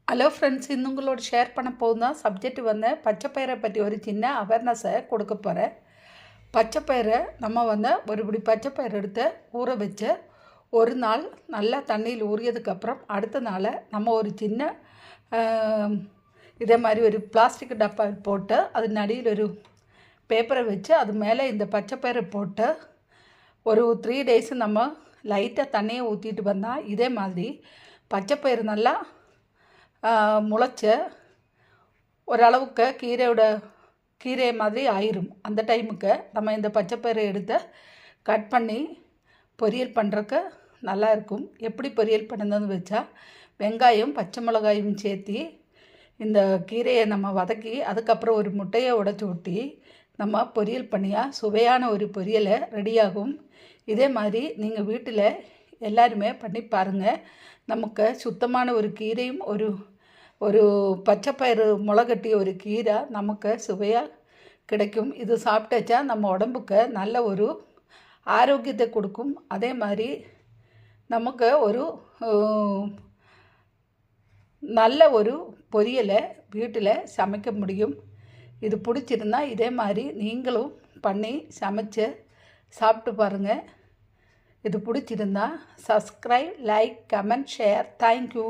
Hello friends, இந்த உங்களோட share பண்ண போகுதான் சப்ஜெக்ட் பச்சைப்பயிரை பற்றி ஒரு சின்ன அவேர்னஸை கொடுக்க போகிறேன். பச்சைப்பயிரை நம்ம ஒரு இப்படி பச்சைப்பயிரை எடுத்து ஊற வச்சு ஒரு நாள் நல்லா தண்ணியில் ஊறியதுக்கப்புறம் அடுத்த நாள் நம்ம ஒரு சின்ன இதே மாதிரி ஒரு பிளாஸ்டிக் டப்பா போட்டு அது நடுவில் ஒரு பேப்பரை வச்சு அது மேலே இந்த பச்சைப்பயிரை போட்டு ஒரு 3 days நம்ம லைட்டாக தண்ணியை ஊற்றிட்டு வந்தால் இதே மாதிரி பச்சைப்பயிறு நல்லா முளைச்ச ஓரளவுக்கு கீரை மாதிரி ஆயிரும். அந்த டைமுக்கு நம்ம இந்த பச்சைப்பயிரை எடுத்து கட் பண்ணி பொரியல் பண்ணுறக்கு நல்லாயிருக்கும். எப்படி பொரியல் பண்ணுறதுன்னு வச்சா வெங்காயம் பச்சை மிளகாயும் சேர்த்தி இந்த கீரையை நம்ம வதக்கி அதுக்கப்புறம் ஒரு முட்டையை உடைச்சி ஊற்றி நம்ம பொரியல் பண்ணியாக சுவையான ஒரு பொரியலை ரெடியாகும். இதே மாதிரி நீங்கள் வீட்டில் எல்லாருமே பண்ணி பாருங்கள். நமக்கு சுத்தமான ஒரு கீரையும் ஒரு பச்சைப்பயிறு முளைகட்டிய ஒரு கீரை நமக்கு சுவையாக கிடைக்கும். இது சாப்பிட்டாச்சா நம்ம உடம்புக்கு நல்ல ஒரு ஆரோக்கியத்தை கொடுக்கும். அதே மாதிரி நமக்கு ஒரு நல்ல ஒரு பொரியலை வீட்டில் சமைக்க முடியும். இது பிடிச்சிருந்தா இதே மாதிரி நீங்களும் பண்ணி சமைச்சு சாப்பிட்டு பாருங்கள். இது பிடிச்சிருந்தா subscribe, like, comment, share. Thank you.